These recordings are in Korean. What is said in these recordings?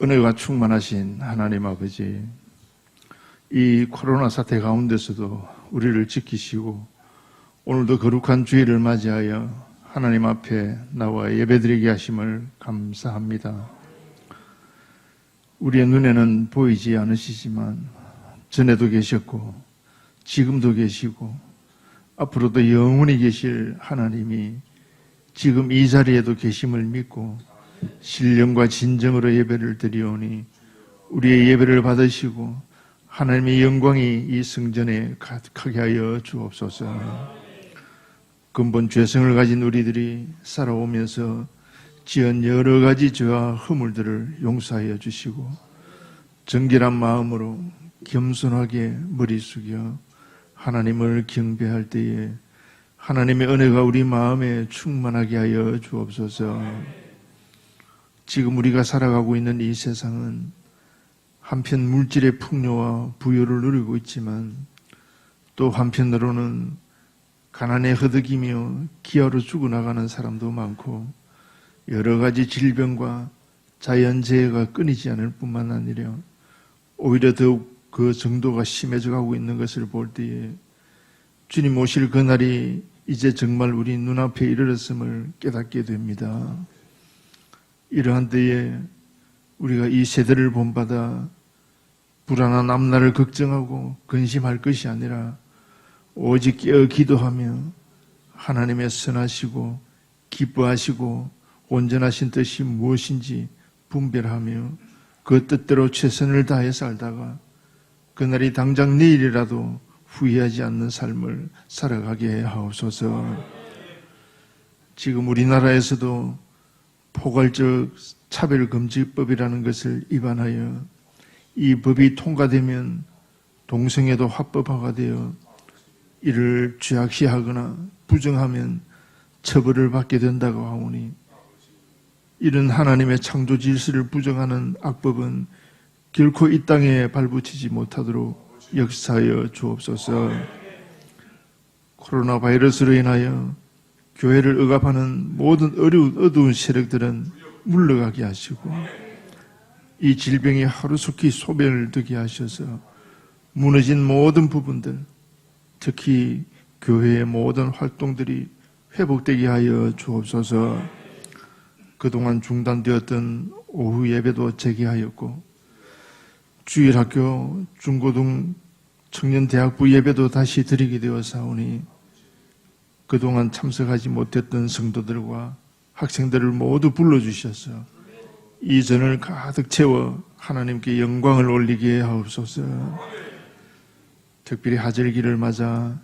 은혜가 충만하신 하나님 아버지, 이 코로나 사태 가운데서도 우리를 지키시고 오늘도 거룩한 주일을 맞이하여 하나님 앞에 나와 예배드리게 하심을 감사합니다. 우리의 눈에는 보이지 않으시지만 전에도 계셨고 지금도 계시고 앞으로도 영원히 계실 하나님이 지금 이 자리에도 계심을 믿고 신령과 진정으로 예배를 드리오니 우리의 예배를 받으시고 하나님의 영광이 이 성전에 가득하게 하여 주옵소서. 근본 죄성을 가진 우리들이 살아오면서 지은 여러 가지 죄와 허물들을 용서하여 주시고 정결한 마음으로 겸손하게 머리 숙여 하나님을 경배할 때에 하나님의 은혜가 우리 마음에 충만하게 하여 주옵소서. 지금 우리가 살아가고 있는 이 세상은 한편 물질의 풍요와 부유를 누리고 있지만 또 한편으로는 가난에 허덕이며 기아로 죽어나가는 사람도 많고 여러 가지 질병과 자연재해가 끊이지 않을 뿐만 아니라 오히려 더욱 그 정도가 심해져 가고 있는 것을 볼 때에 주님 오실 그날이 이제 정말 우리 눈앞에 이르렀음을 깨닫게 됩니다. 이러한 때에 우리가 이 세대를 본받아 불안한 앞날을 걱정하고 근심할 것이 아니라 오직 깨어 기도하며 하나님의 선하시고 기뻐하시고 온전하신 뜻이 무엇인지 분별하며 그 뜻대로 최선을 다해 살다가 그날이 당장 내일이라도 후회하지 않는 삶을 살아가게 하옵소서. 지금 우리나라에서도 포괄적 차별금지법이라는 것을 위반하여 이 법이 통과되면 동성애도 합법화가 되어 이를 죄악시하거나 부정하면 처벌을 받게 된다고 하오니 이런 하나님의 창조 질서를 부정하는 악법은 결코 이 땅에 발붙이지 못하도록 역사하여 주옵소서. 코로나 바이러스로 인하여 교회를 억압하는 모든 어두운 세력들은 물러가게 하시고 이 질병이 하루속히 소멸되게 하셔서 무너진 모든 부분들, 특히 교회의 모든 활동들이 회복되게 하여 주옵소서. 그동안 중단되었던 오후 예배도 재개하였고 주일학교, 중고등, 청년대학부 예배도 다시 드리게 되어사오니 그동안 참석하지 못했던 성도들과 학생들을 모두 불러주셔서 이 전을 가득 채워 하나님께 영광을 올리게 하옵소서. 특별히 하절기를 맞아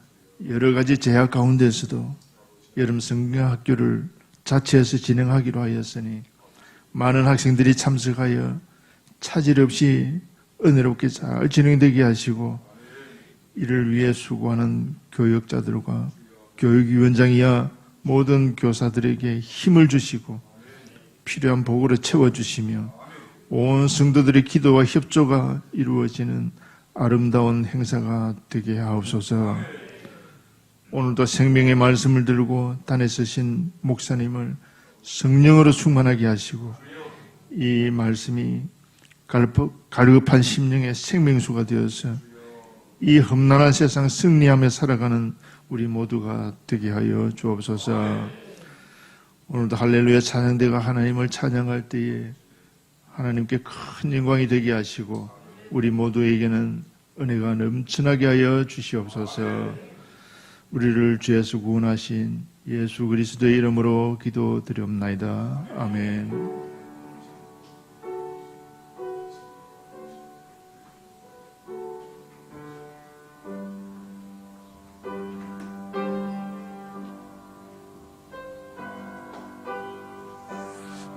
여러 가지 제약 가운데서도 여름 성경학교를 자체에서 진행하기로 하였으니 많은 학생들이 참석하여 차질 없이 은혜롭게 잘 진행되게 하시고 이를 위해 수고하는 교역자들과 교육위원장이야 모든 교사들에게 힘을 주시고 필요한 복으로 채워주시며 온 성도들의 기도와 협조가 이루어지는 아름다운 행사가 되게 하옵소서. 오늘도 생명의 말씀을 들고 단에 서신 목사님을 성령으로 충만하게 하시고 이 말씀이 갈급한 심령의 생명수가 되어서 이 험난한 세상 승리하며 살아가는 우리 모두가 되게 하여 주옵소서. 오늘도 할렐루야 찬양대가 하나님을 찬양할 때에 하나님께 큰 영광이 되게 하시고 우리 모두에게는 은혜가 넘쳐나게 하여 주시옵소서. 우리를 죄에서 구원하신 예수 그리스도의 이름으로 기도드리옵나이다. 아멘.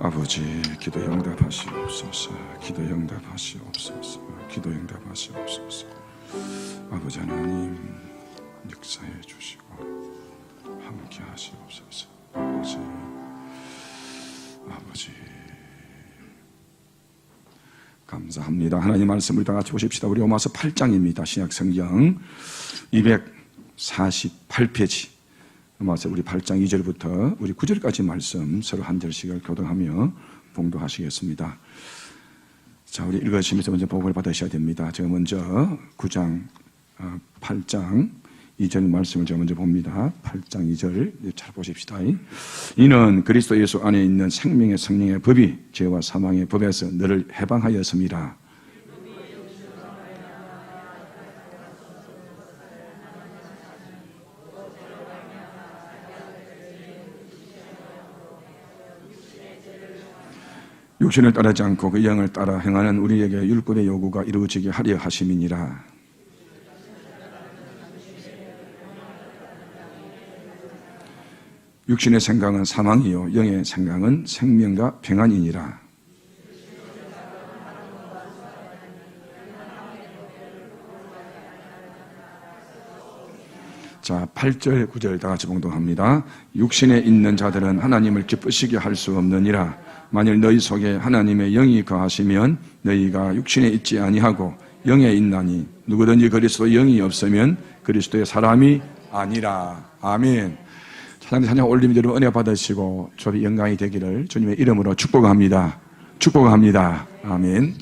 아버지, 기도 응답하시옵소서. 기도 응답하시옵소서. 기도 응답하시옵소서. 아버지 하나님 역사해 주시고 함께 하시옵소서. 아버지 감사합니다. 하나님 말씀을 다 같이 보십시다. 우리 로마서 8장입니다. 신약성경 248페이지 로마서 우리 8장 2절부터 우리 9절까지 말씀 서로 한 절씩을 교독하며 봉독하시겠습니다. 자, 우리 읽으시면서 먼저 복을 받으셔야 됩니다. 제가 먼저 9장, 8장 2절 말씀을 제가 먼저 봅니다. 8장 2절 잘 보십시다. 이는 그리스도 예수 안에 있는 생명의 성령의 법이 죄와 사망의 법에서 너를 해방하였습니다. 육신을 따르지 않고 그 영을 따라 행하는 우리에게 율법의 요구가 이루어지게 하려 하심이니라. 육신의 생각은 사망이요 영의 생각은 생명과 평안이니라. 자, 8절 9절 다 같이 봉독합니다. 육신에 있는 자들은 하나님을 기쁘시게 할 수 없느니라. 만일 너희 속에 하나님의 영이 거하시면 너희가 육신에 있지 아니하고 영에 있나니 누구든지 그리스도 영이 없으면 그리스도의 사람이 아니라. 아멘. 찬양 찬양 올리면 여러분 은혜 받으시고 주의 영광이 되기를 주님의 이름으로 축복합니다. 축복합니다. 아멘.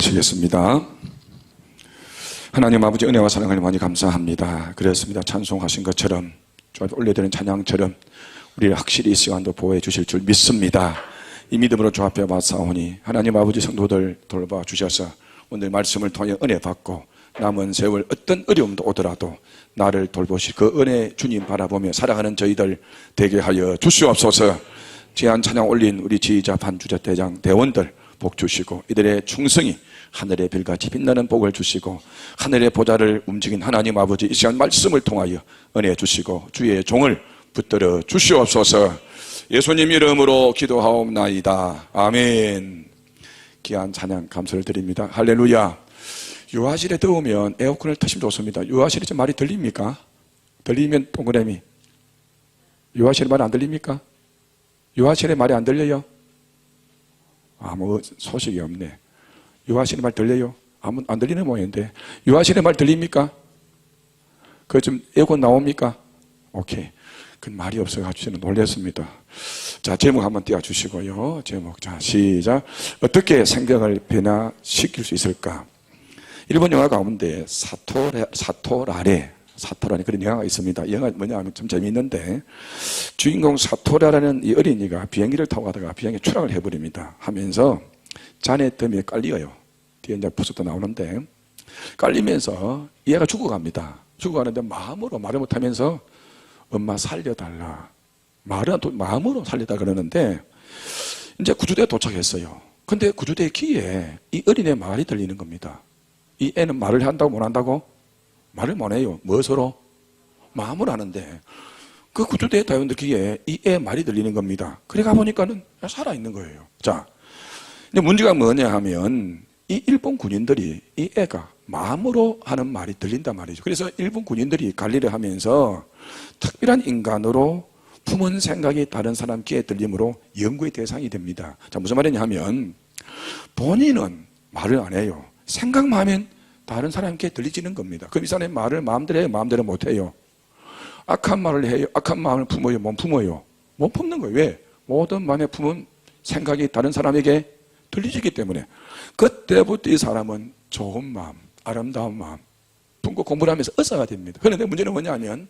기도하시겠습니다. 하나님 아버지 은혜와 사랑을 많이 감사합니다. 그렇습니다. 찬송하신 것처럼 주 앞에 올려드린 찬양처럼 우리를 확실히 이 시간도 보호해 주실 줄 믿습니다. 이 믿음으로 주 앞에 와사오니 하나님 아버지 성도들 돌봐 주셔서 오늘 말씀을 통해 은혜 받고 남은 세월 어떤 어려움도 오더라도 나를 돌보실 그 은혜 주님 바라보며 살아가는 저희들 되게 하여 주시옵소서. 귀한 찬양 올린 우리 지휘자 반주자 대장 대원들 복 주시고 이들의 충성이 하늘의 별같이 빛나는 복을 주시고 하늘의 보좌를 움직인 하나님 아버지 이 시간 말씀을 통하여 은혜 주시고 주의 종을 붙들어 주시옵소서. 예수님 이름으로 기도하옵나이다. 아멘. 귀한 찬양 감사를 드립니다. 할렐루야. 유아실에 더우면 에어컨을 트시면 좋습니다. 유아실에 좀 말이 들립니까? 들리면 동그라미. 유아실에 말이 안 들립니까? 유아실에 말이 안 들려요? 아무 소식이 없네. 유아실에 말 들려요? 아무 안 들리는 모양인데. 유아실에 말 들립니까? 그 좀 에어컨 나옵니까? 오케이. 그 말이 없어가지고 저는 놀랐습니다. 자, 제목 한번 띄워주시고요. 제목. 자, 시작. 어떻게 생각을 변화시킬 수 있을까? 일본 영화 가운데 사토라레 그런 영화가 있습니다. 이 영화 뭐냐 하면 좀 재미있는데 주인공 사토라라는 이 어린이가 비행기를 타고 가다가 비행기 추락을 해버립니다. 하면서 잔해 덤에 깔려요. 뒤에 이제 부스도 나오는데 깔리면서 얘가 죽어갑니다. 죽어가는데 마음으로 말을 못하면서 엄마 살려달라. 마음으로 살려달라 그러는데 이제 구조대에 도착했어요. 근데 구조대 귀에 이 어린애 말이 들리는 겁니다. 이 애는 말을 한다고 못 한다고? 말을 못 해요. 무엇으로? 마음으로 하는데 그 구조대 대원들 귀에 이 애 말이 들리는 겁니다. 그래 가보니까는 살아있는 거예요. 자, 근데 문제가 뭐냐 하면 이 일본 군인들이 이 애가 마음으로 하는 말이 들린단 말이죠. 그래서 일본 군인들이 관리를 하면서 특별한 인간으로 품은 생각이 다른 사람 귀에 들림으로 연구의 대상이 됩니다. 자, 무슨 말이냐 하면 본인은 말을 안 해요. 생각만 하면 다른 사람께 들리지는 겁니다. 그럼 이 사람의 말을 마음대로 해요? 마음대로 못 해요? 악한 말을 해요? 악한 마음을 품어요? 못 품어요? 못 품는 거예요. 왜? 모든 마음에 품은 생각이 다른 사람에게 들리기 때문에. 그때부터 이 사람은 좋은 마음, 아름다운 마음 품고 공부를 하면서 의사가 됩니다. 그런데 문제는 뭐냐면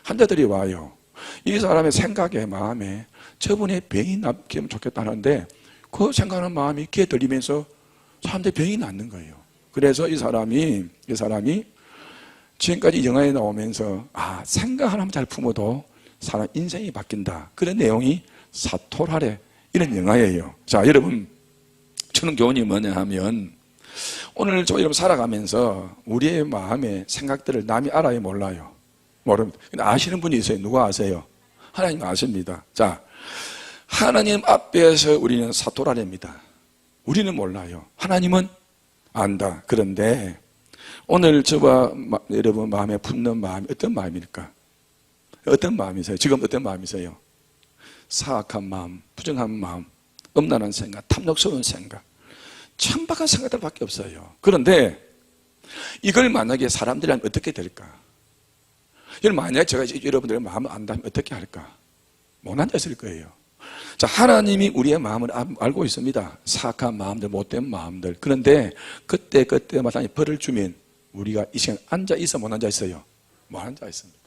환자들이 와요. 이 사람의 생각에 마음에 저분의 병이 낫기면 좋겠다는데 그 생각하는 마음이 귀에 들리면서 사람들이 병이 낫는 거예요. 그래서 이 사람이 지금까지 영화에 나오면서 생각 하나만 잘 품어도 사람 인생이 바뀐다. 그런 내용이 사토라레 이런 영화예요. 자, 여러분 저는 교훈이 뭐냐 하면 오늘 저 여러분 살아가면서 우리의 마음의 생각들을 남이 알아요? 몰라요? 모릅니다. 근데 아시는 분이 있어요. 누가 아세요? 하나님 아십니다. 자, 하나님 앞에서 우리는 사토라레입니다. 우리는 몰라요. 하나님은 안다. 그런데 오늘 저와 여러분 마음에 붙는 마음이 어떤 마음일까? 어떤 마음이세요? 지금 어떤 마음이세요? 사악한 마음, 부정한 마음, 음란한 생각, 탐욕스러운 생각, 천박한 생각들밖에 없어요. 그런데 이걸 만약에 사람들이 하면 어떻게 될까? 이걸 만약에 제가 여러분들의 마음을 안다면 어떻게 할까? 못 앉았을 거예요. 자, 하나님이 우리의 마음을 알고 있습니다. 사악한 마음들, 못된 마음들. 그런데 그때마다 벌을 주면 우리가 이 시간 앉아 있어, 못 앉아 있어요? 못 앉아 있습니다.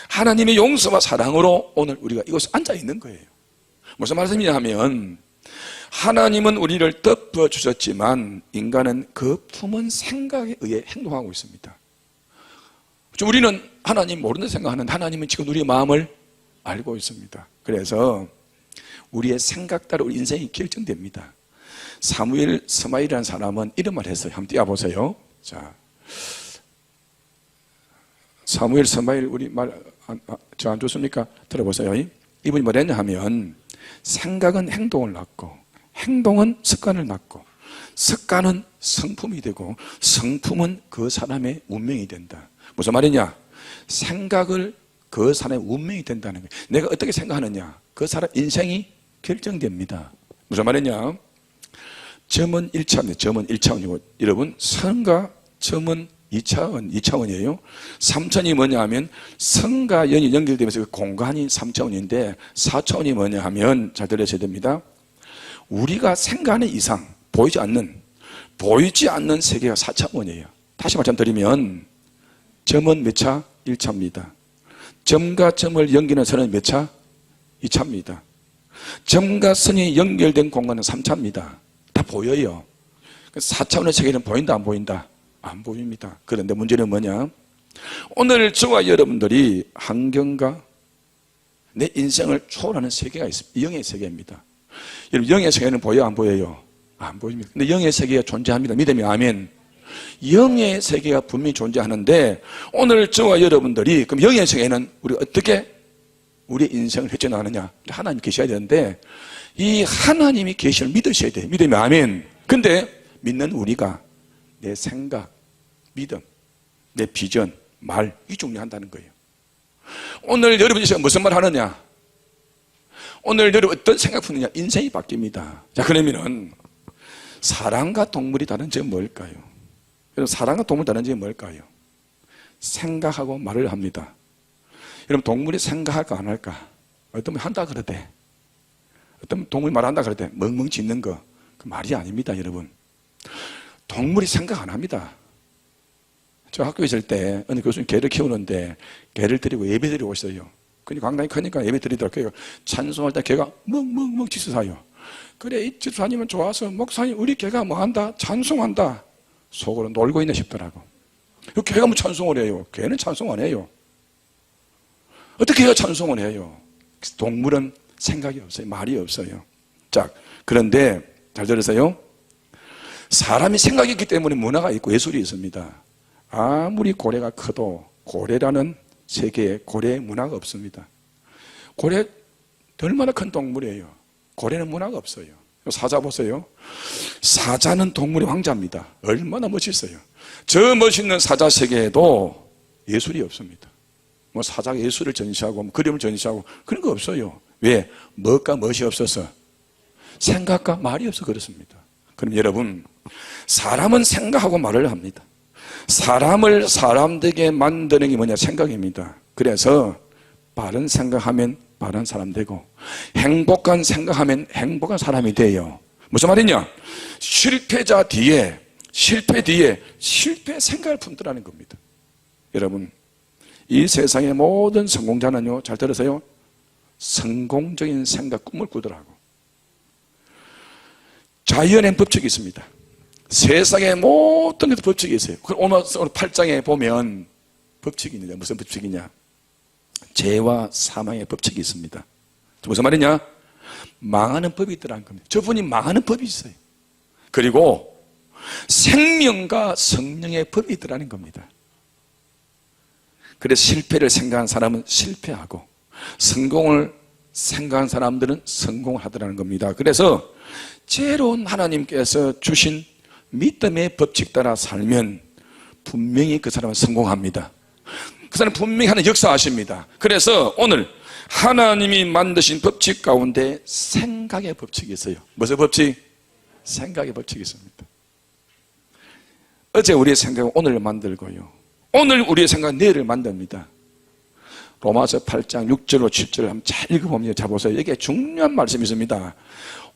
하나님의 용서와 사랑으로 오늘 우리가 이곳에 앉아 있는 거예요. 무슨 말씀이냐 하면 하나님은 우리를 덮어주셨지만 인간은 그 품은 생각에 의해 행동하고 있습니다. 우리는 하나님 모르는 생각하는데 하나님은 지금 우리의 마음을 알고 있습니다. 그래서 우리의 생각 따라 우리 인생이 결정됩니다. 사무엘 스마일이라는 사람은 이런 말을 했어요. 한번 띄워보세요. 자, 사무엘 스마일 우리 말 저 안 좋습니까? 들어보세요. 이분이 뭐랬냐 하면 생각은 행동을 낳고 행동은 습관을 낳고 습관은 성품이 되고 성품은 그 사람의 운명이 된다. 무슨 말이냐? 생각을 그 사람의 운명이 된다는 거예요. 내가 어떻게 생각하느냐? 그 사람 인생이 결정됩니다. 무슨 말이냐? 점은 1차원이에요. 점은 1차원이고 여러분 선과 점은 2차원이에요. 3차원이 뭐냐 하면 선과 연이 연결되면서 그 공간이 3차원인데 4차원이 뭐냐 하면 잘 들으셔야 됩니다. 우리가 생각하는 이상 보이지 않는 보이지 않는 세계가 4차원이에요. 다시 말씀드리면 점은 몇 차? 1차입니다. 점과 점을 연결하는 선은 몇 차? 2차입니다. 점과 선이 연결된 공간은 3차입니다. 다 보여요. 4차원의 세계는 보인다 안 보인다? 안 보입니다. 그런데 문제는 뭐냐? 오늘 저와 여러분들이 환경과 내 인생을 초월하는 세계가 있습니다. 영의 세계입니다. 여러분, 영의 세계는 보여요 안 보여요? 안 보입니다. 근데 영의 세계가 존재합니다. 믿으면 아멘. 영의 세계가 분명히 존재하는데 오늘 저와 여러분들이 그럼 영의 세계는 우리 어떻게 우리 인생을 헤쳐나가느냐? 하나님 계셔야 되는데 이 하나님이 계시를 믿으셔야 돼요. 믿으면 아멘. 근데 믿는 우리가 내 생각, 믿음, 내 비전, 말 이 중요한다는 거예요. 오늘 여러분이 무슨 말 하느냐? 오늘 여러분 어떤 생각 푸느냐? 인생이 바뀝니다. 자, 그러면은 사람과 동물이 다른 점은 뭘까요? 여러분, 사람과 동물이 다른 점이 뭘까요? 생각하고 말을 합니다. 여러분, 동물이 생각할까 안 할까? 어떤 분 한다 그러대. 어떤 동물이 말한다 그러대. 멍멍 짖는 거. 그 말이 아닙니다, 여러분. 동물이 생각 안 합니다. 저 학교에 있을 때 어느 교수님 개를 키우는데 개를 데리고 예배 드리고 있어요. 근데 강당이 크니까 예배 드리더라고요. 찬송할 때 개가 멍멍멍 짖어요. 그래, 이 집사님은 좋아서 목사님 우리 개가 뭐 한다? 찬송한다. 속으로 놀고 있네 싶더라고. 개가 뭐 찬송을 해요? 개는 찬송 안 해요. 어떻게 개가 찬송을 해요? 동물은 생각이 없어요. 말이 없어요. 자, 그런데 잘 들으세요. 사람이 생각이 있기 때문에 문화가 있고 예술이 있습니다. 아무리 고래가 커도 고래라는 세계에 고래의 문화가 없습니다. 고래 얼마나 큰 동물이에요. 고래는 문화가 없어요. 사자 보세요. 사자는 동물의 왕자입니다. 얼마나 멋있어요. 저 멋있는 사자 세계에도 예술이 없습니다. 뭐 사자가 예술을 전시하고 뭐 그림을 전시하고 그런 거 없어요. 왜? 뭐가 멋이 없어서 생각과 말이 없어 그렇습니다. 그럼 여러분, 사람은 생각하고 말을 합니다. 사람을 사람되게 만드는 게 뭐냐? 생각입니다. 그래서 바른 생각하면 바른 사람 되고 행복한 생각하면 행복한 사람이 돼요. 무슨 말이냐? 실패 뒤에 실패 생각을 품더라는 겁니다. 여러분, 이 세상의 모든 성공자는요, 잘 들으세요, 성공적인 생각, 꿈을 꾸더라고. 자연의 법칙이 있습니다. 세상의 모든 것도 법칙이 있어요. 오늘 8장에 보면 법칙이 있는데 무슨 법칙이냐? 죄와 사망의 법칙이 있습니다. 무슨 말이냐? 망하는 법이 있더라는 겁니다. 저분이 망하는 법이 있어요. 그리고 생명과 성령의 법이 있더라는 겁니다. 그래서 실패를 생각한 사람은 실패하고 성공을 생각한 사람들은 성공을 하더라는 겁니다. 그래서 새로운 하나님께서 주신 믿음의 법칙 따라 살면 분명히 그 사람은 성공합니다. 그 사람은 분명히 하나님 역사하십니다. 그래서 오늘 하나님이 만드신 법칙 가운데 생각의 법칙이 있어요. 무슨 법칙? 생각의 법칙이 있습니다. 어제 우리의 생각은 오늘을 만들고요, 오늘 우리의 생각은 내일을 만듭니다. 로마서 8장 6절로 7절을 한번 잘 읽어보면 자 보세요. 이게 중요한 말씀이 있습니다.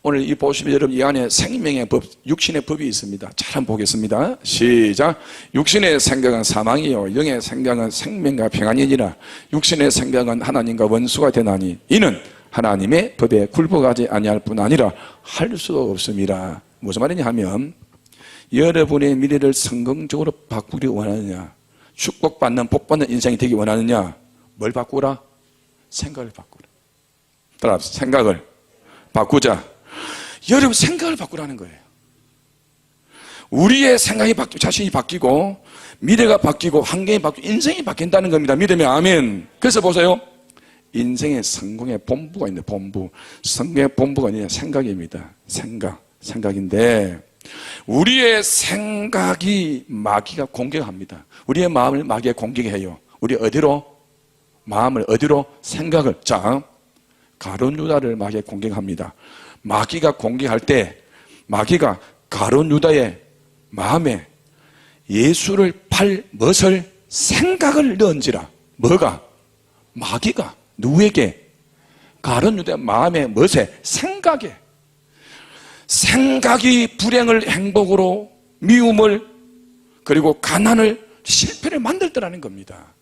오늘 이 보시면 여러분 이 안에 생명의 법, 육신의 법이 있습니다. 잘 한번 보겠습니다. 시작. 육신의 생각은 사망이요 영의 생각은 생명과 평안이니라. 육신의 생각은 하나님과 원수가 되나니 이는 하나님의 법에 굴복하지 아니할 뿐 아니라 할 수도 없음이라. 무슨 말이냐 하면 여러분의 미래를 성공적으로 바꾸기 원하느냐, 축복받는 복받는 인생이 되기 원하느냐, 뭘 바꾸라? 생각을 바꾸라. 따라서 생각을 바꾸자. 여러분 생각을 바꾸라는 거예요. 우리의 생각이 바뀌고 자신이 바뀌고 미래가 바뀌고 환경이 바뀌고 인생이 바뀐다는 겁니다. 믿으면 아멘. 그래서 보세요. 인생의 성공의 본부가 있는데 본부. 성공의 본부가 아니라 생각입니다. 생각인데 우리의 생각이 마귀가 공격합니다. 우리의 마음을 마귀가 공격해요. 우리 어디로? 마음을 어디로? 생각을. 자, 가룟 유다를 마귀가 공격합니다. 마귀가 공격할 때 마귀가 가룟 유다의 마음에 예수를 팔 멋을 생각을 넣은지라. 뭐가? 마귀가 누구에게? 가룟 유다의 마음에 멋에 생각에. 생각이 불행을 행복으로 미움을, 그리고 가난을, 실패를 만들더라는 겁니다.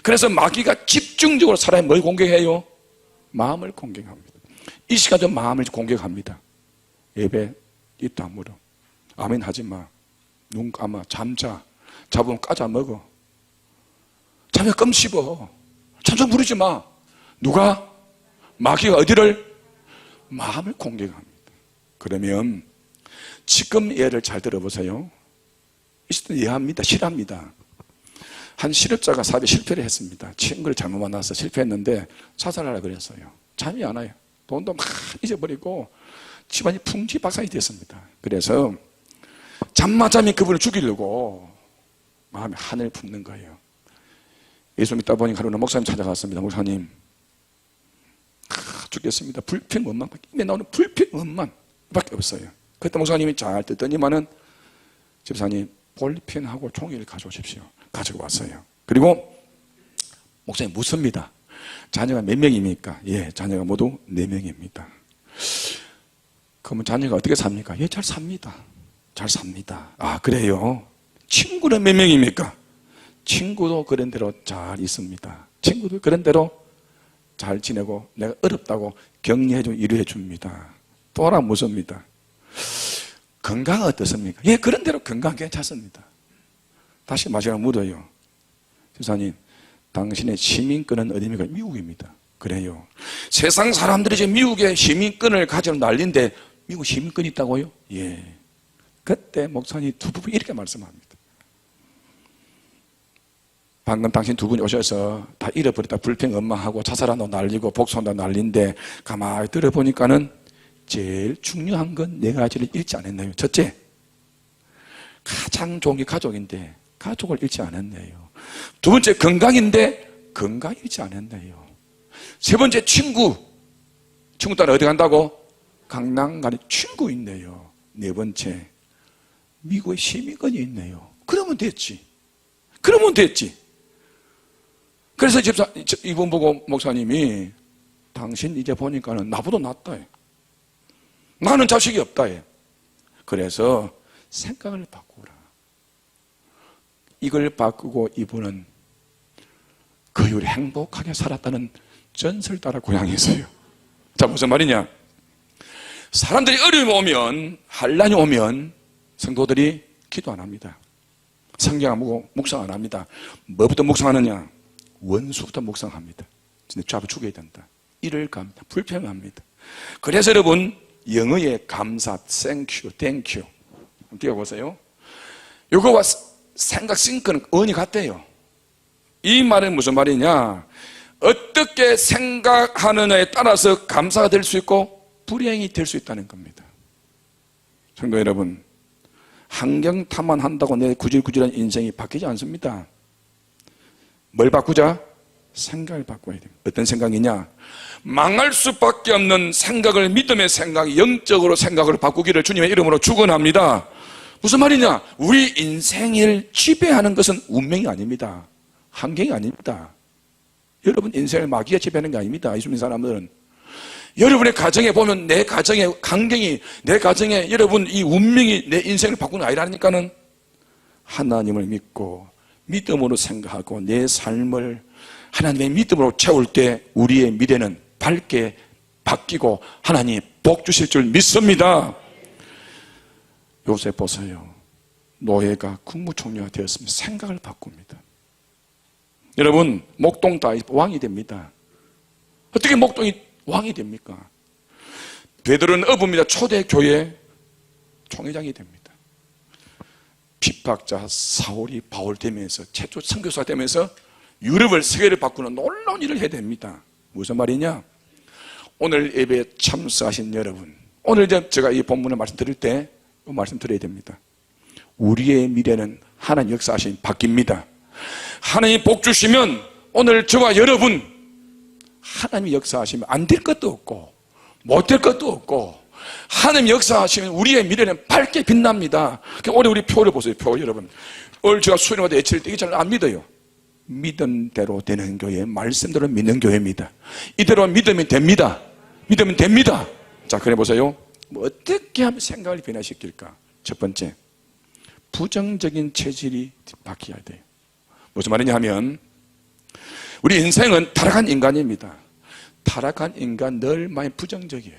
그래서 마귀가 집중적으로 사람이 뭘 공격해요? 마음을 공격합니다. 이 시간도 마음을 공격합니다. 예배 입도 안 물어. 아멘 하지 마. 눈 감아. 잠자. 잡으면 까자 먹어. 자면 껌 씹어. 참참 부르지 마. 누가? 마귀가 어디를? 마음을 공격합니다. 그러면 지금 예를 잘 들어보세요. 이것도 이해합니다. 싫어합니다. 한 실업자가 사업에 실패를 했습니다. 친구를 잘못 만나서 실패했는데 자살하라 그랬어요. 잠이 안 와요. 돈도 막 잊어버리고 집안이 풍지박산이 됐습니다. 그래서 잠마잠이 그분을 죽이려고 마음에 한을 품는 거예요. 예수 믿다 보니 하루는 목사님 찾아갔습니다. 목사님, 죽겠습니다. 불평원만, 입에 나오는 불평원만 밖에 없어요. 그때 목사님이 잘 듣더니만은 집사님 볼펜하고 종이를 가져오십시오. 가지고 왔어요. 그리고 목사님 묻습니다. 자녀가 몇 명입니까? 예, 자녀가 모두 4명입니다. 그러면 자녀가 어떻게 삽니까? 예, 잘 삽니다. 잘 삽니다. 아, 그래요? 친구는 몇 명입니까? 친구도 그런 대로 잘 있습니다. 친구도 그런 대로 잘 지내고 내가 어렵다고 격려해주고 위로해 줍니다. 또 하나 묻습니다. 건강 어떻습니까? 예, 그런 대로 건강 괜찮습니다. 다시 마지막 묻어요. 집사님, 당신의 시민권은 어디입니까? 미국입니다. 그래요. 세상 사람들이 이제 미국의 시민권을 가지고 난리인데 미국 시민권이 있다고요? 예. 그때 목사님 두 부분 이렇게 말씀합니다. 방금 당신 두 분이 오셔서 다 잃어버렸다 불평 엄마하고 자살한다고 난리고 복수한다고 난리인데 가만히 들어보니까는 제일 중요한 건 4가지를 잃지 않았네요. 첫째, 가장 좋은 게 가족인데 가족을 잃지 않았네요. 두 번째, 건강인데 건강 잃지 않았네요. 세 번째, 친구 따라 어디 간다고? 강남 가는 친구 있네요. 네 번째, 미국의 시민권이 있네요. 그러면 됐지. 그래서 이분 보고 목사님이 당신 이제 보니까는 나보다 낫다. 나는 자식이 없다. 그래서 생각을 바꾸라. 이걸 바꾸고 이분은 그 이후로 행복하게 살았다는 전설 따라 고향에 있어요. 자, 무슨 말이냐? 사람들이 어려움이 오면, 환난이 오면 성도들이 기도 안 합니다. 성경 안 보고 묵상 안 합니다. 뭐부터 묵상하느냐? 원수부터 묵상합니다. 진짜 잡아 죽여야 된다. 이를 갑니다. 불평합니다. 그래서 여러분, 영어의 감사, thank you. 한번 띄워보세요. 이거와 생각 싱크는 언이 같대요. 이 말은 무슨 말이냐? 어떻게 생각하느냐에 따라서 감사가 될 수 있고 불행이 될 수 있다는 겁니다. 성도 여러분, 환경 탓만한다고 내 구질구질한 인생이 바뀌지 않습니다. 뭘 바꾸자? 생각을 바꿔야 됩니다. 어떤 생각이냐? 망할 수밖에 없는 생각을 믿음의 생각, 영적으로 생각을 바꾸기를 주님의 이름으로 축원합니다. 무슨 말이냐? 우리 인생을 지배하는 것은 운명이 아닙니다. 환경이 아닙니다. 여러분 인생을 마귀가 지배하는 게 아닙니다. 예수 믿는 사람들은. 여러분의 가정에 보면 내 가정의 환경이, 내 가정에 여러분 이 운명이 내 인생을 바꾸는 게 아니라니까는 하나님을 믿고 믿음으로 생각하고 내 삶을 하나님의 믿음으로 채울 때 우리의 미래는 밝게 바뀌고 하나님 복 주실 줄 믿습니다. 요셉 보세요. 노예가 국무총리가 되었습니다. 생각을 바꿉니다. 여러분, 목동 다윗 왕이 됩니다. 어떻게 목동이 왕이 됩니까? 베드로는 어부입니다. 초대교회 총회장이 됩니다. 핍박자 사울이 바울 되면서 최초 선교사가 되면서 유럽을 세계를 바꾸는 놀라운 일을 해야 됩니다. 무슨 말이냐? 오늘 예배에 참석하신 여러분, 오늘 제가 이 본문을 말씀드릴 때 이 말씀 드려야 됩니다. 우리의 미래는 하나님 역사하시면 바뀝니다. 하나님 복 주시면 오늘 저와 여러분 하나님 역사하시면 안 될 것도 없고 못 될 것도 없고 하나님 역사하시면 우리의 미래는 밝게 빛납니다. 올해 우리 표를 보세요. 표 여러분. 오늘 제가 수련회마다 외칠 때 이게 잘 안 믿어요. 믿음대로 되는 교회, 말씀대로 믿는 교회입니다. 이대로 믿으면 됩니다. 믿으면 됩니다. 자, 그래 보세요. 뭐 어떻게 하면 생각을 변화시킬까? 첫 번째, 부정적인 체질이 바뀌어야 돼요. 무슨 말이냐 하면 우리 인생은 타락한 인간입니다. 타락한 인간 늘 많이 부정적이에요.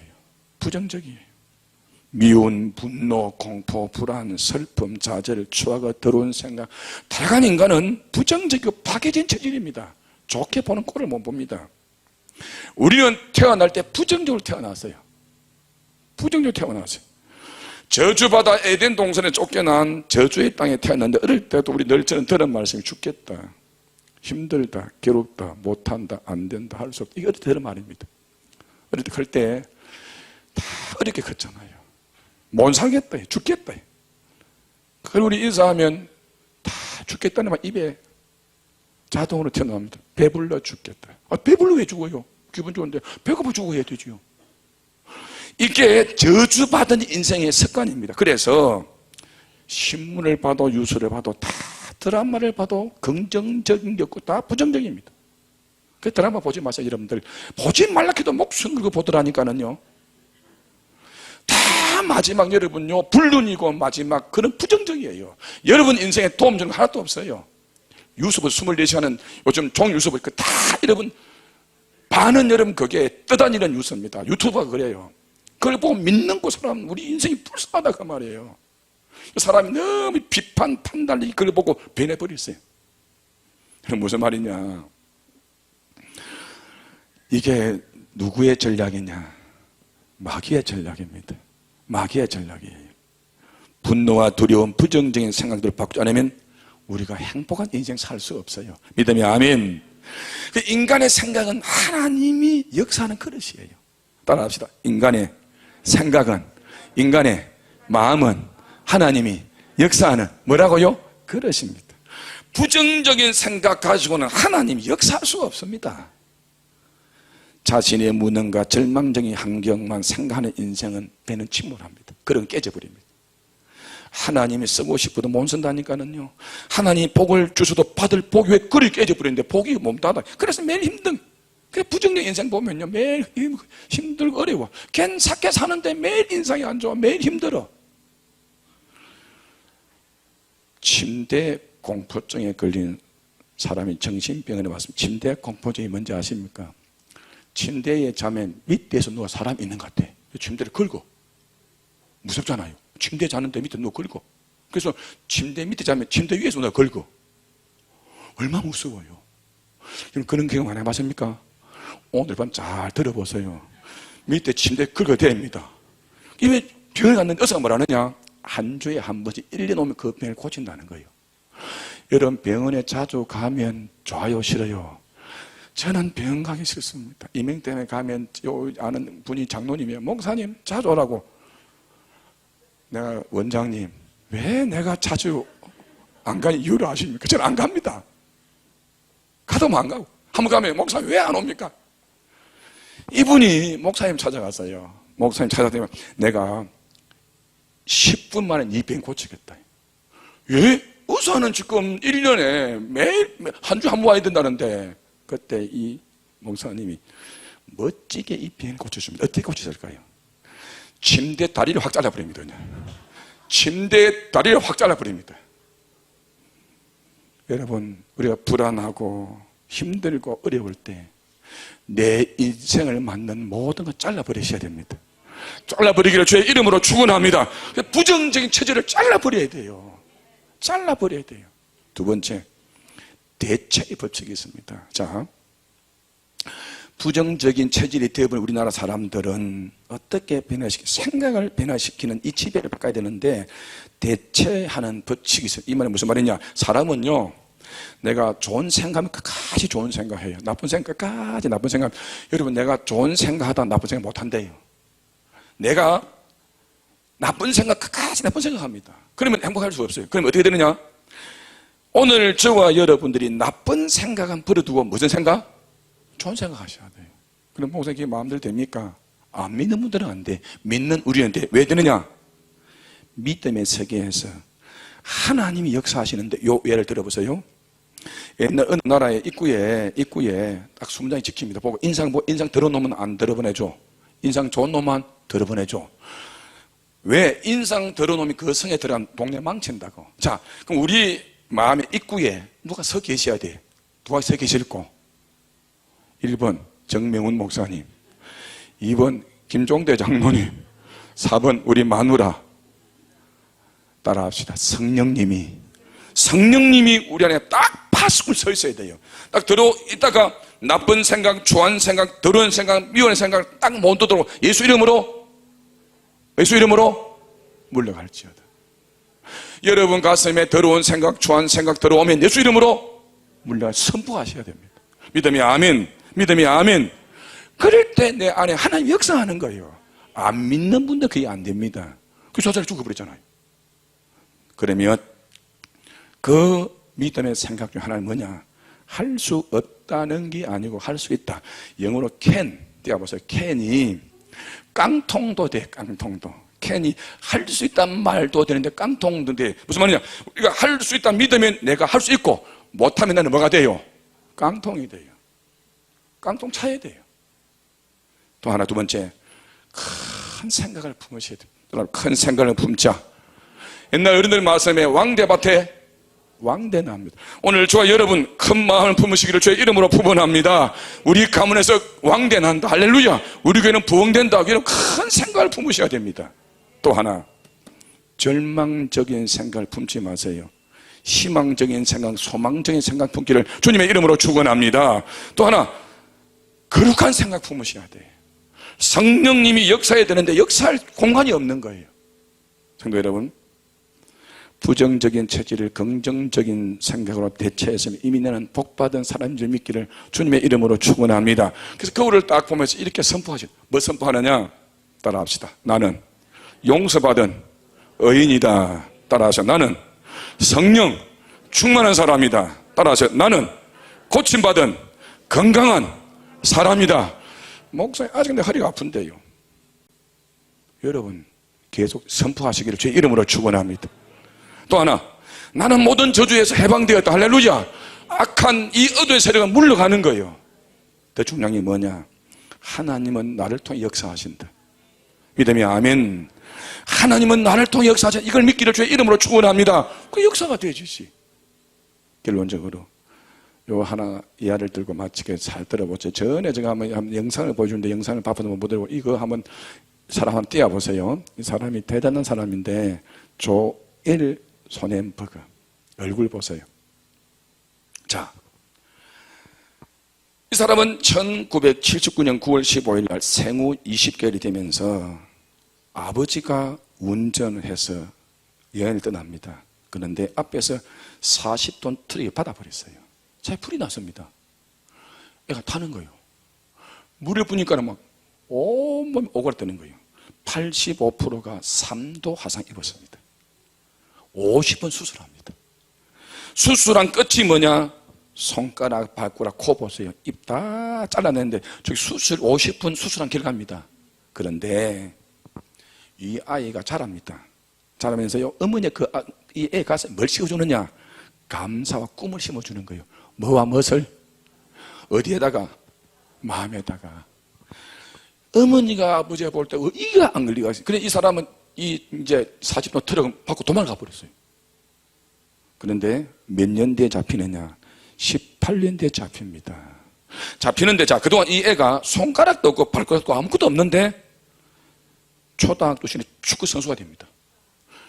부정적이에요. 미운, 분노, 공포, 불안, 슬픔, 좌절, 추하고 더러운 생각. 타락한 인간은 부정적이고 파괴된 체질입니다. 좋게 보는 꼴을 못 봅니다. 우리는 태어날 때 부정적으로 태어났어요. 부정적으로 태어났어요. 저주받아 에덴 동산에 쫓겨난 저주의 땅에 태어났는데 어릴 때도 우리 늘 저는 들은 말씀이 죽겠다, 힘들다, 괴롭다, 못한다, 안 된다, 할 수 없다. 이거 어릴 때 들은 말입니다. 어릴 때 클 때 다 어렵게 컸잖아요. 못 살겠다, 죽겠다. 그걸 우리 인사하면 다 죽겠다는 말 입에 자동으로 튀어나옵니다. 배불러 죽겠다. 배불러 왜 죽어요? 기분 좋은데 배고파 죽어야 되지요. 이게 저주받은 인생의 습관입니다. 그래서 신문을 봐도 뉴스를 봐도 다 드라마를 봐도 긍정적인 게 없고 다 부정적입니다. 그 드라마 보지 마세요. 여러분들 보지 말라 해도 목숨 걸고 보더라니까는요. 다 마지막 여러분요 불륜이고 마지막 그런 부정적이에요. 여러분 인생에 도움 주는 거 하나도 없어요. 유튜브 24시간은 요즘 종 유튜브 다 여러분 반은 여러분 그게 떠다니는 뉴스입니다. 유튜브가 그래요. 그걸 보고 믿는 그 사람 우리 인생이 불쌍하다 그 말이에요. 사람이 너무 비판 판단이 그걸 보고 변해버렸어요. 무슨 말이냐, 이게 누구의 전략이냐? 마귀의 전략입니다. 마귀의 전략이에요. 분노와 두려움, 부정적인 생각들을 바꾸지 않으면 우리가 행복한 인생 살 수 없어요. 믿으면 아멘. 그 인간의 생각은 하나님이 역사하는 그릇이에요. 따라합시다. 인간의 생각은, 인간의 마음은 하나님이 역사하는 뭐라고요? 그릇입니다. 부정적인 생각 가지고는 하나님이 역사할 수가 없습니다. 자신의 무능과 절망적인 환경만 생각하는 인생은 배는 침몰합니다. 그런 깨져버립니다. 하나님이 쓰고 싶어도 못 쓴다니까는요. 하나님이 복을 주셔도 받을 복이 왜 그리 깨져버리는데 복이 몸다다. 그래서 매일 힘든, 그 부정적인 인생 보면요 매일 힘들고 어려워. 괜찮게 사는데 매일 인상이 안 좋아. 매일 힘들어. 침대 공포증에 걸린 사람이 정신병원에 왔습니다. 침대 공포증이 뭔지 아십니까? 침대에 자면 밑에서 누가 사람이 있는 것 같아. 침대를 걸고. 무섭잖아요. 침대에 자는데 밑에 누가 걸고. 그래서 침대 밑에 자면 침대 위에서 누가 걸고. 얼마나 무서워요. 여러분 그런 경험 안 해봤습니까? 오늘 밤 잘 들어보세요. 밑에 침대 걸고 됩니다. 이게 병원에 갔는데 의사가 뭐라 하느냐? 한 주에 한 번씩 1년 오면 그 병을 고친다는 거예요. 여러분 병원에 자주 가면 좋아요, 싫어요? 저는 병원 가기 싫습니다. 이명 때문에 가면 아는 분이 장로님이에요. 목사님 자주 오라고. 내가 원장님 왜 내가 자주 안 가는 이유를 아십니까? 저는 안 갑니다. 가도 안 가고. 한번 가면 목사님 왜 안 옵니까? 이분이 목사님 찾아갔어요. 목사님 찾아가면 내가 10분 만에 네 병 고치겠다. 예? 의사는 지금 1년에 매일 한 주 한 번 와야 된다는데. 그때 이 목사님이 멋지게 이 병을 고쳐줍니다. 어떻게 고치실까요? 침대 다리를 확 잘라버립니다. 그냥. 침대 다리를 확 잘라버립니다. 여러분 우리가 불안하고 힘들고 어려울 때 내 인생을 맞는 모든 걸 잘라버리셔야 됩니다. 잘라버리기를 주의 이름으로 축원합니다. 부정적인 체질을 잘라버려야 돼요. 잘라버려야 돼요. 두 번째, 대체의 법칙이 있습니다. 자, 부정적인 체질이 되어버린 우리나라 사람들은 어떻게 생각을 변화시키는 이 지배를 바꿔야 되는데 대체하는 법칙이 있어요. 이 말은 무슨 말이냐? 사람은요, 내가 좋은 생각하면 끝까지 좋은 생각해요. 나쁜 생각 끝까지 나쁜 생각. 여러분 내가 좋은 생각하다 나쁜 생각 못한대요. 내가 나쁜 생각 끝까지 나쁜 생각합니다. 그러면 행복할 수 없어요. 그러면 어떻게 되느냐? 오늘 저와 여러분들이 나쁜 생각은 버려두고 무슨 생각? 좋은 생각 하셔야 돼요. 그럼 목사님 그게 마음대로 됩니까? 안 믿는 분들은 안 돼. 믿는 우리는 돼. 왜 되느냐? 믿음의 세계에서 하나님이 역사하시는데 요 예를 들어보세요. 옛날 어느 나라의 입구에 딱 20장이 지킵니다. 보고 인상 더러운 놈은 안 들어보내줘. 인상 좋은 놈만 들어보내줘. 왜? 인상 더러운 그 성에 들어간 동네 망친다고. 자, 그럼 우리 마음의 입구에 누가 서 계셔야 돼? 누가 서 계실고? 1번 정명훈 목사님, 2번 김종대 장로님, 4번 우리 마누라. 따라합시다. 성령님이 우리 안에 딱 파수꾼 서 있어야 돼요. 딱 들어있다가 나쁜 생각, 좋아하는 생각, 더러운 생각, 미워하는 생각 딱 못 들도록 예수 이름으로 물러갈지어다. 여러분 가슴에 더러운 생각, 좋아하는 생각 들어오면 예수 이름으로 선포하셔야 됩니다. 믿음이 아멘. 믿음이 아멘. 그럴 때 내 안에 하나님 역사하는 거예요. 안 믿는 분들 그게 안 됩니다. 그 저자를 죽어버렸잖아요. 그러면 그 믿음의 생각 중 하나는 뭐냐? 할 수 없다는 게 아니고 할 수 있다. 영어로 can, 띄워보세요. can이 깡통도 돼. 깡통도. can이 할 수 있다는 말도 되는데 깡통도 돼. 무슨 말이냐? 우리가 할 수 있다 믿으면 내가 할 수 있고 못하면 나는 뭐가 돼요? 깡통이 돼요. 깡통 차야 돼요. 또 하나, 두 번째, 큰 생각을 품으셔야 돼요. 큰 생각을 품자. 옛날 어른들 말씀에 왕대밭에 왕대 납니다. 오늘 저와 여러분 큰 마음을 품으시기를 주의 이름으로 부원합니다. 우리 가문에서 왕대 난다. 할렐루야. 우리 교회는 부흥된다. 이런 큰 생각을 품으셔야 됩니다. 또 하나, 절망적인 생각을 품지 마세요. 희망적인 생각, 소망적인 생각 품기를 주님의 이름으로 축원합니다. 또 하나, 거룩한 생각 품으셔야 돼요. 성령님이 역사해야 되는데 역사할 공간이 없는 거예요. 성도 여러분, 부정적인 체질을 긍정적인 생각으로 대체했으면 이미 나는 복받은 사람인 줄 믿기를 주님의 이름으로 축원합니다. 그래서 거울을 딱 보면서 이렇게 선포하죠. 뭐 선포하느냐? 따라합시다. 나는 용서받은 의인이다. 따라하세요. 나는 성령 충만한 사람이다. 따라하세요. 나는 고침받은 건강한 사람이다. 목사님 아직 내 허리가 아픈데요. 여러분 계속 선포하시기를 주의 이름으로 축원합니다. 또 하나, 나는 모든 저주에서 해방되었다. 할렐루야. 악한 이 어두의 세력은 물러가는 거예요. 더 중요한 게 뭐냐? 하나님은 나를 통해 역사하신다. 믿음이 아멘. 하나님은 나를 통해 역사하신다. 이걸 믿기를 주의 이름으로 축원합니다. 그 역사가 되지시. 결론적으로 요 하나 이야기를 들고 마치게 잘 들어보세요. 전에 제가 한번 영상을 보여주는데 영상을 바빠서 못 들고 이거 한번 사람 한번 띄워보세요. 이 사람이 대단한 사람인데 조엘 소넨버그 얼굴 보세요. 자, 이 사람은 1979년 9월 15일 날 생후 20개월이 되면서 아버지가 운전을 해서 여행을 떠납니다. 그런데 앞에서 40톤 트럭이 받아버렸어요. 자, 불이 났습니다. 애가 타는 거예요. 물을 부니까 막 온몸이 오그라드는 거예요. 85%가 3도 화상 입었습니다. 50번 수술합니다. 수술한 끝이 뭐냐? 손가락, 발가락, 코 보세요. 입 다 잘라냈는데 저기 수술 50분 수술한 결과입니다. 그런데 이 아이가 자랍니다. 자라면서요, 어머니 이 애 가슴에 뭘 씌워주느냐? 감사와 꿈을 심어주는 거예요. 뭐와 무엇을? 어디에다가? 마음에다가. 어머니가 아버지가 볼 때 이가 안 걸리고 있어요. 그래 이 사람은 이제 40톤 트럭 받고 도망가 버렸어요. 그런데 몇 년 뒤에 잡히느냐? 18년 뒤에 잡힙니다. 잡히는데 자, 그동안 이 애가 손가락도 없고 발가락도 아무것도 없는데 초등학교 시절에 축구 선수가 됩니다.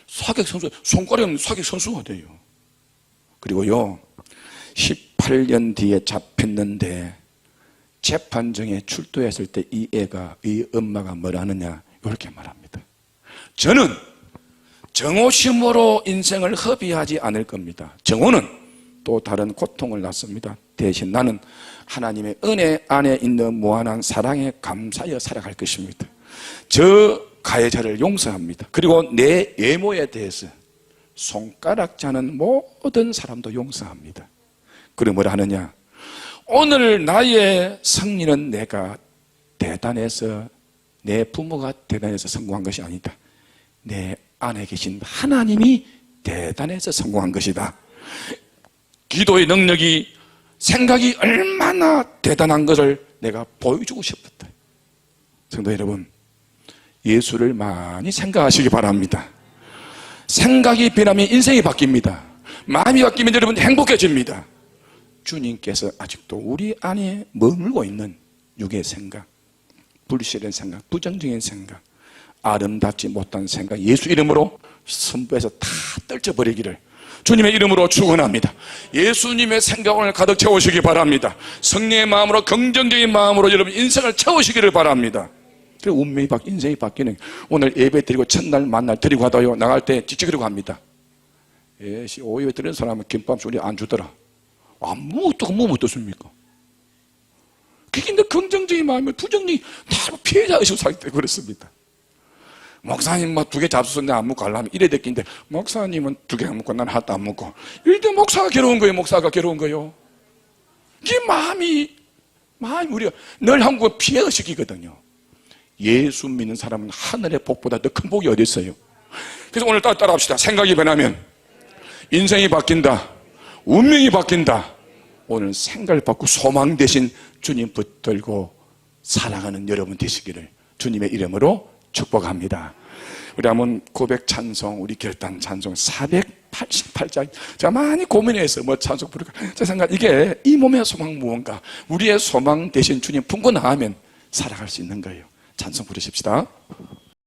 사격 선수, 손가락이 없는 사격 선수가 돼요. 그리고요, 18년 뒤에 잡혔는데 재판정에 출두했을 때 이 애가, 이 엄마가 뭘 하느냐? 이렇게 말합니다. 저는 정오심으로 인생을 허비하지 않을 겁니다. 정오는 또 다른 고통을 낳습니다. 대신 나는 하나님의 은혜 안에 있는 무한한 사랑에 감사하여 살아갈 것입니다. 저 가해자를 용서합니다. 그리고 내 외모에 대해서 손가락 자는 모든 사람도 용서합니다. 그리고 뭐라 하느냐? 오늘 나의 승리는 내가 대단해서, 내 부모가 대단해서 성공한 것이 아니다. 내 안에 계신 하나님이 대단해서 성공한 것이다. 기도의 능력이, 생각이 얼마나 대단한 것을 내가 보여주고 싶었다. 성도 여러분, 예수를 많이 생각하시기 바랍니다. 생각이 변하면 인생이 바뀝니다. 마음이 바뀌면 여러분 행복해집니다. 주님께서 아직도 우리 안에 머물고 있는 육의 생각, 불실한 생각, 부정적인 생각, 아름답지 못한 생각, 예수 이름으로 선부해서 다 떨쳐버리기를 주님의 이름으로 축원합니다. 예수님의 생각을 가득 채우시기 바랍니다. 성령의 마음으로, 긍정적인 마음으로 여러분 인생을 채우시기를 바랍니다. 그리고 운명이 인생이 바뀌는, 오늘 예배 드리고 첫날 만날 드리고 하다요, 나갈 때 찌찌그리고 합니다. 오후에 드리는 사람은 김밥 소리 안 주더라. 아무것도 뭐 어떻습니까? 그게 내 긍정적인 마음이, 부정적인 다 피해자 의식으로 살기 때문에 그렇습니다. 목사님 뭐 2개 잡수는데 안 먹고 가려면 이래 됐긴데, 목사님은 2개 안 먹고 난 하나도 안 먹고, 이때 목사가 괴로운 거예요. 목사가 괴로운 거예요. 이게 마음이 우리가 늘 한국은 피해 의식이거든요. 예수 믿는 사람은 하늘의 복보다 더 큰 복이 어디 있어요? 그래서 오늘 따라합시다. 생각이 변하면 인생이 바뀐다. 운명이 바뀐다. 오늘 생각을 바꾸고 소망 대신 주님 붙들고 살아가는 여러분 되시기를 주님의 이름으로 축복합니다. 우리 한번 고백 찬송, 우리 결단 찬송 488장, 제가 많이 고민해서 뭐 찬송 부를까, 제 생각, 이게 이 몸의 소망 무언가, 우리의 소망 대신 주님 품고 나가면 살아갈 수 있는 거예요. 찬송 부르십시다.